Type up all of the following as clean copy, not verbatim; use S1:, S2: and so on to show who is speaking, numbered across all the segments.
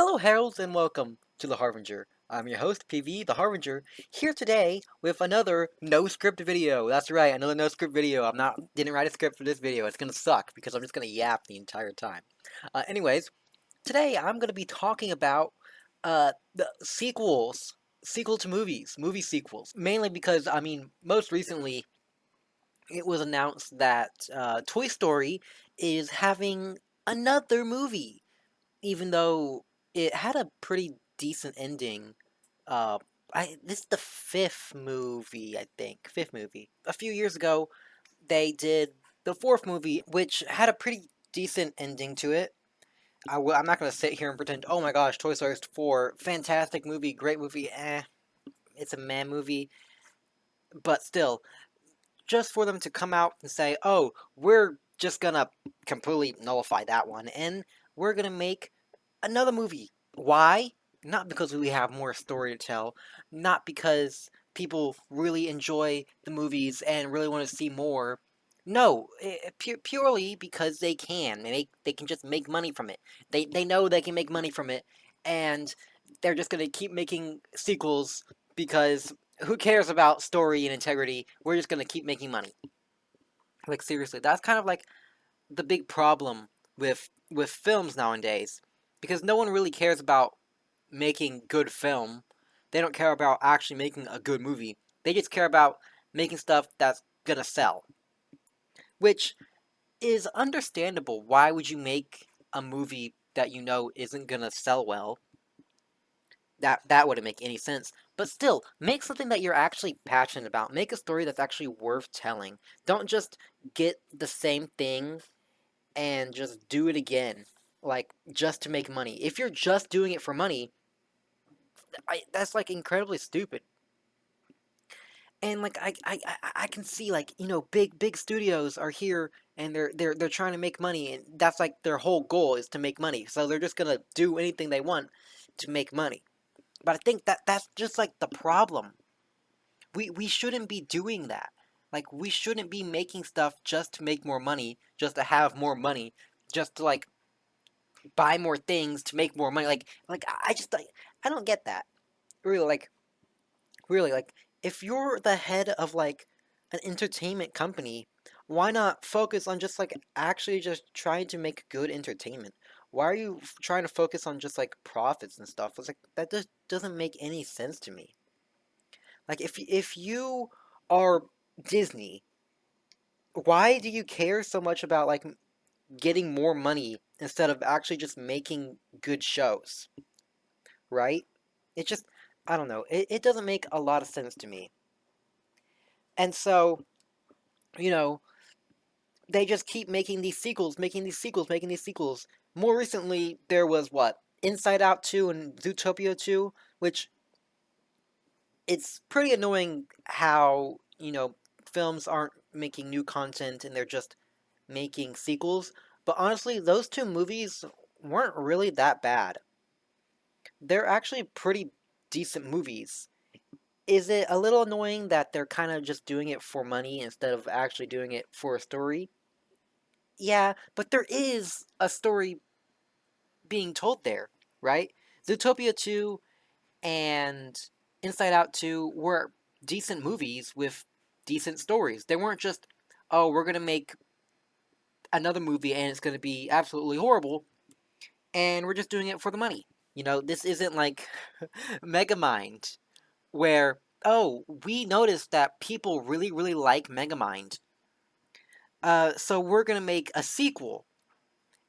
S1: Hello, Heralds, and welcome to the Harbinger. I'm your host, PV, the Harbinger, here today with another no script video. That's right, another no script video. Didn't write a script for this video. It's gonna suck because I'm just gonna yap the entire time. Anyways, today I'm gonna be talking about the sequel to movies, movie sequels. Mainly because most recently it was announced that Toy Story is having another movie, even though it had a pretty decent ending. This is the fifth movie, I think. Fifth movie. A few years ago, they did the fourth movie, which had a pretty decent ending to it. I'm not gonna sit here and pretend, oh my gosh, Toy Story 4, fantastic movie, great movie. It's a man movie, but still, just for them to come out and say, oh, we're just gonna completely nullify that one, and we're gonna make another movie. Why? Not because we have more story to tell, not because people really enjoy the movies and really want to see more. No, purely because they can. They can just make money from it. They know they can make money from it, and they're just gonna keep making sequels because who cares about story and integrity? We're just gonna keep making money. Like seriously, that's kind of like the big problem with films nowadays, because no one really cares about making good film. They don't care about actually making a good movie. They just care about making stuff that's gonna sell, which is understandable. Why would you make a movie that you know isn't gonna sell well? That wouldn't make any sense. But still, make something that you're actually passionate about. Make a story that's actually worth telling. Don't just get the same thing and just do it again, like just to make money. If you're just doing it for money, that's like incredibly stupid. And like I can see, like, big studios are here and they're trying to make money, and that's like their whole goal is to make money. So they're just gonna do anything they want to make money. But I think that's just like the problem. We shouldn't be doing that. Like, we shouldn't be making stuff just to make more money, just to have more money, just to like buy more things to make more money. Like I just like I don't get that. Really, like, if you're the head of like an entertainment company, why not focus on just like actually just trying to make good entertainment? Why are you trying to focus on just like profits and stuff? It's like that just doesn't make any sense to me. Like, if you are Disney, why do you care so much about like getting more money instead of actually just making good shows, right? It just, I don't know. It doesn't make a lot of sense to me. And so, you know, they just keep making these sequels, making these sequels, making these sequels. More recently, there was what? Inside Out 2 and Zootopia 2, which it's pretty annoying how, films aren't making new content and they're just making sequels. But honestly, those two movies weren't really that bad. They're actually pretty decent movies. Is it a little annoying that they're kind of just doing it for money instead of actually doing it for a story? Yeah, but there is a story being told there, right? Zootopia 2 and Inside Out 2 were decent movies with decent stories. They weren't just, oh, we're going to make another movie and it's going to be absolutely horrible and we're just doing it for the money. This isn't like Megamind, where, oh, we noticed that people really, really like Megamind. So we're gonna make a sequel,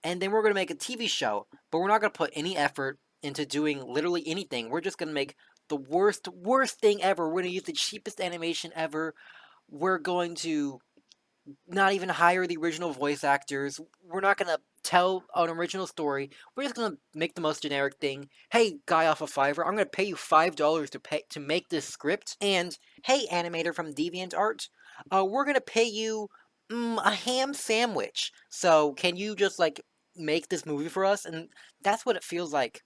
S1: and then we're gonna make a TV show, but we're not gonna put any effort into doing literally anything. We're just gonna make the worst thing ever. We're gonna use the cheapest animation ever. We're going to not even hire the original voice actors. We're not gonna tell an original story. We're just gonna make the most generic thing. Hey, guy off of Fiverr, I'm gonna pay you $5 to make this script. And hey, animator from DeviantArt, we're gonna pay you a ham sandwich. So can you just like make this movie for us? And that's what it feels like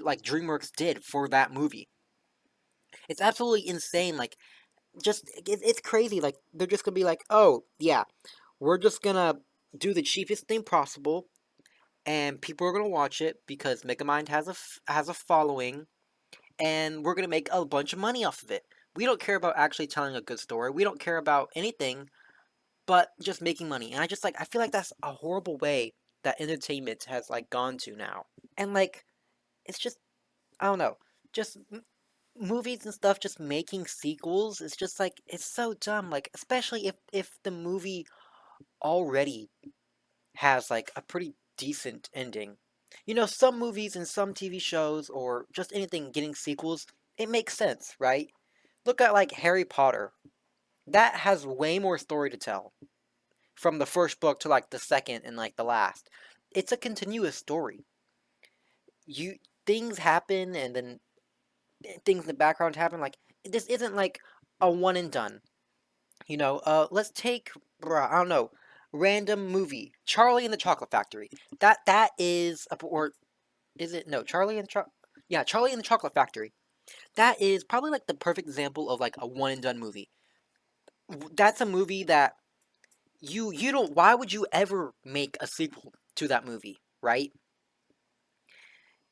S1: like DreamWorks did for that movie. It's absolutely insane. Like, it's crazy. Like, they're just gonna be like, oh yeah, we're just gonna do the cheapest thing possible, and people are gonna watch it because Megamind has a following, and we're gonna make a bunch of money off of it. We don't care about actually telling a good story. We don't care about anything but just making money. And I feel like that's a horrible way that entertainment has like gone to now. And like it's just I don't know, just movies and stuff just making sequels. It's just like it's so dumb. Like especially if the movie already has like a pretty decent ending. You know, some movies and some TV shows or just anything getting sequels, it makes sense, right? Look at like Harry Potter. That has way more story to tell from the first book to like the second and like the last. It's a continuous story. You things happen and then things in the background happen. Like this isn't like a one and done. You know, let's take I don't know, random movie Charlie and the Chocolate Factory. That is or is it no Charlie and yeah Charlie and the Chocolate Factory. That is probably like the perfect example of like a one and done movie. That's a movie that you don't. Why would you ever make a sequel to that movie, right?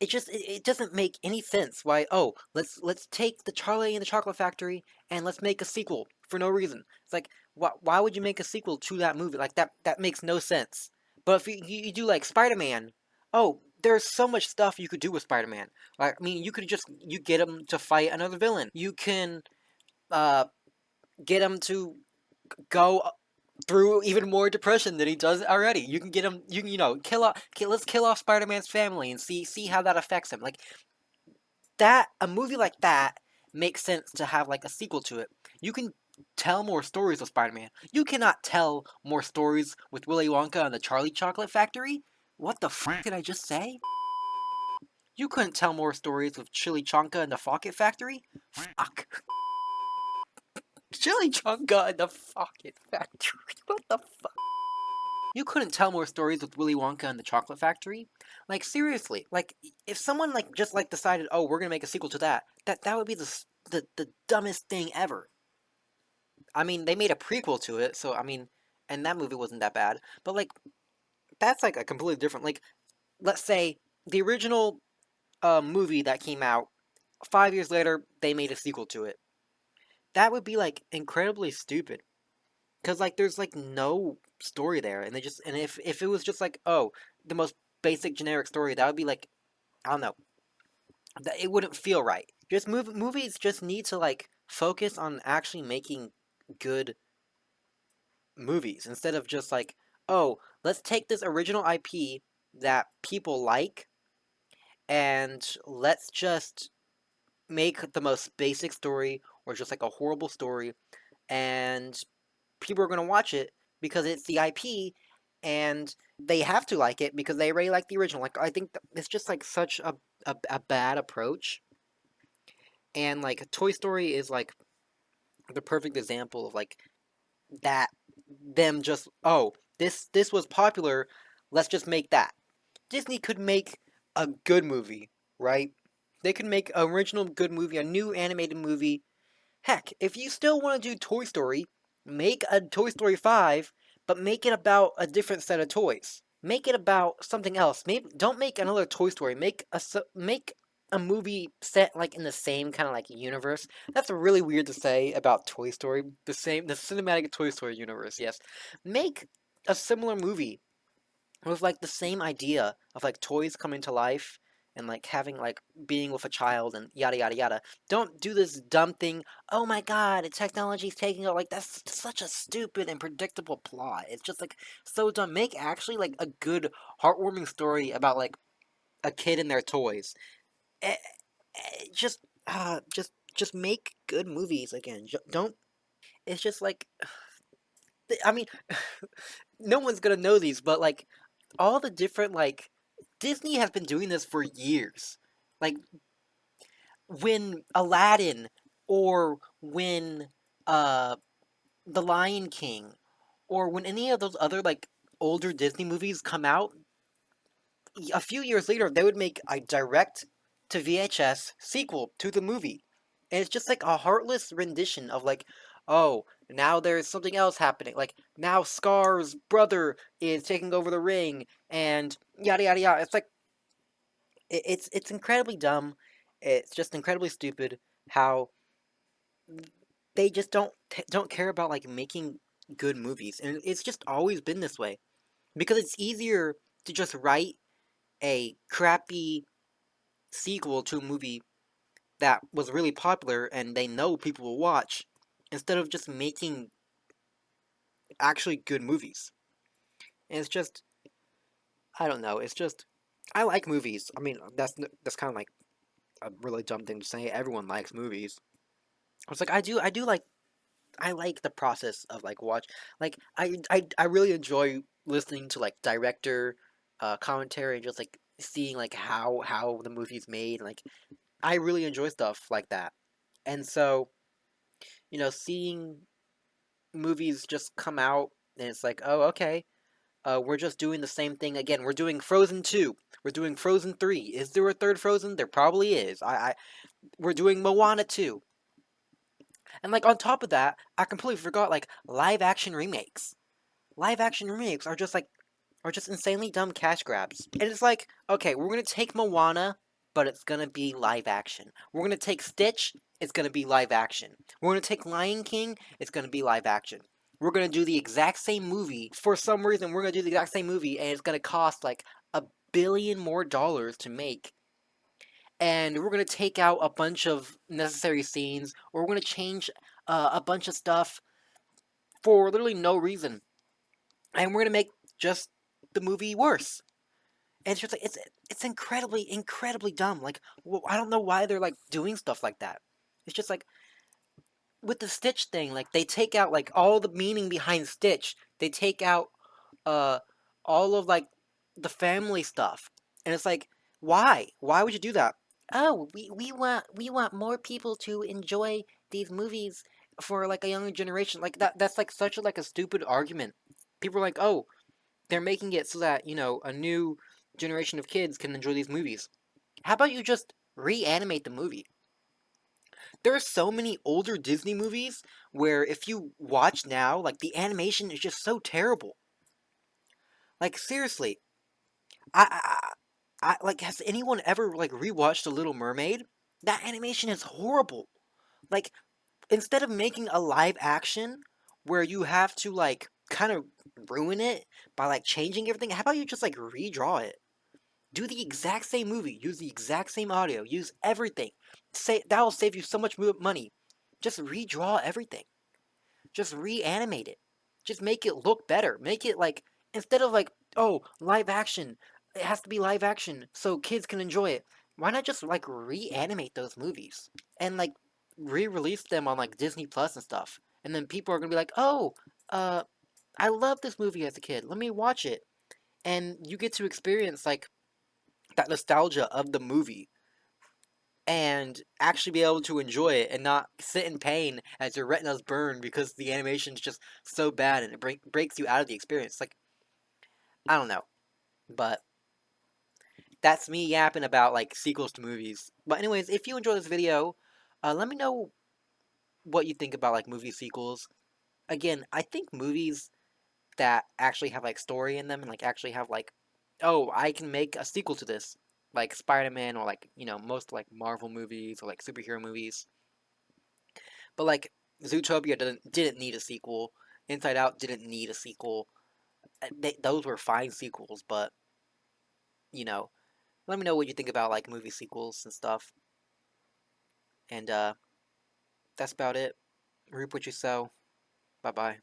S1: It doesn't make any sense. Why? Oh, let's take the Charlie and the Chocolate Factory and let's make a sequel for no reason. It's like why would you make a sequel to that movie? Like that makes no sense. But if you do like Spider Man, oh, there's so much stuff you could do with Spider Man. Like I mean, you could just you get him to fight another villain. You can uh get him to go through even more depression than he does already. You can get him. You can kill off. Let's kill off Spider Man's family and see how that affects him. Like that, a movie like that makes sense to have like a sequel to it. You can tell more stories with Spider Man. You cannot tell more stories with Willy Wonka and the Charlie Chocolate Factory. What the fuck did I just say? You couldn't tell more stories with Chili Chonka and the Pocket Factory. Fuck. Chili Chonka and the Pocket Factory. What the fuck? You couldn't tell more stories with Willy Wonka and the Chocolate Factory. Like seriously, like if someone like just like decided, oh, we're gonna make a sequel to that would be the dumbest thing ever. I mean, they made a prequel to it, so I mean, and that movie wasn't that bad. But like, that's like a completely different. Like, let's say the original movie that came out 5 years later, they made a sequel to it. That would be like incredibly stupid. Cause like there's like no story there, and they just and if it was just like oh the most basic generic story, that would be like I don't know, that it wouldn't feel right. Just movies just need to like focus on actually making good movies instead of just like oh let's take this original IP that people like and let's just make the most basic story or just like a horrible story and people are going to watch it because it's the IP and they have to like it because they already like the original. Like I think it's just like such a bad approach. And like Toy Story is like the perfect example of like that them just oh this was popular, let's just make that. Disney could make a good movie, right? They could make an original good movie, a new animated movie. Heck, if you still want to do Toy Story, make a Toy Story 5, but make it about a different set of toys. Make it about something else. Maybe don't make another Toy Story. Make a movie set like in the same kind of like universe. That's really weird to say about Toy Story. The cinematic Toy Story universe. Yes, make a similar movie with like the same idea of like toys coming to life and like having like being with a child and yada yada yada. Don't do this dumb thing. Oh my god, technology's taking over. Like that's such a stupid and predictable plot. It's just like so dumb. Make actually like a good heartwarming story about like a kid and their toys. Eh, just make good movies again. Don't. It's just like I mean, no one's gonna know these, but like all the different like Disney has been doing this for years. Like when Aladdin or when uh The Lion King or when any of those other like older Disney movies come out, a few years later they would make a direct to VHS sequel to the movie. And it's just like a heartless rendition of like oh, now there's something else happening. Like now Scar's brother is taking over the ring, and yada yada yada. It's like it's incredibly dumb. It's just incredibly stupid how they just don't care about like making good movies, and it's just always been this way because it's easier to just write a crappy sequel to a movie that was really popular and they know people will watch instead of just making actually good movies. And it's just I don't know. It's just I like movies. I mean, that's kind of like a really dumb thing to say. Everyone likes movies. It's like I do like I like the process of like watch like I really enjoy listening to like director commentary and just like seeing like how the movie's made. Like I really enjoy stuff like that. And so, seeing movies just come out and it's like, "Oh, okay. We're just doing the same thing again. We're doing Frozen 2. We're doing Frozen 3. Is there a third Frozen? There probably is. We're doing Moana 2. And like on top of that, I completely forgot like live action remakes. Live action remakes are just insanely dumb cash grabs. And it's like, okay, we're gonna take Moana, but it's gonna be live action. We're gonna take Stitch, it's gonna be live action. We're gonna take Lion King, it's gonna be live action. We're gonna do the exact same movie. For some reason, we're gonna do the exact same movie, and it's gonna cost like $1 billion more to make. And we're gonna take out a bunch of necessary scenes, or we're gonna change a bunch of stuff for literally no reason. And we're gonna make just the movie worse. And it's just like it's incredibly dumb. Like I don't know why they're like doing stuff like that. It's just like with the Stitch thing, like they take out like all the meaning behind Stitch. They take out uh all of like the family stuff, and it's like why? Why would you do that? Oh, we want more people to enjoy these movies for like a younger generation. Like that's like such a like a stupid argument. People are like, oh, they're making it so that, a new generation of kids can enjoy these movies. How about you just reanimate the movie? There are so many older Disney movies where if you watch now, like the animation is just so terrible. Like seriously, like has anyone ever like rewatched The Little Mermaid? That animation is horrible. Like instead of making a live action where you have to like kind of ruin it by like changing everything, how about you just like redraw it? Do the exact same movie, use the exact same audio, use everything. Say that will save you so much money. Just redraw everything. Just reanimate it. Just make it look better. Make it like instead of like, oh, live action. It has to be live action so kids can enjoy it. Why not just like reanimate those movies and like re-release them on like Disney Plus and stuff? And then people are gonna be like, oh, uh, I love this movie as a kid. Let me watch it. And you get to experience like that nostalgia of the movie and actually be able to enjoy it and not sit in pain as your retinas burn because the animation is just so bad and it breaks you out of the experience. Like, I don't know. But that's me yapping about like sequels to movies. But anyways, if you enjoy this video, let me know what you think about like movie sequels. Again, I think movies that actually have like story in them and like actually have like, oh, I can make a sequel to this, like Spider-Man or like most like Marvel movies or like superhero movies. But like Zootopia didn't need a sequel. Inside Out didn't need a sequel. Those were fine sequels, but you know, let me know what you think about like movie sequels and stuff. And that's about it. Reap what you sow. Bye bye.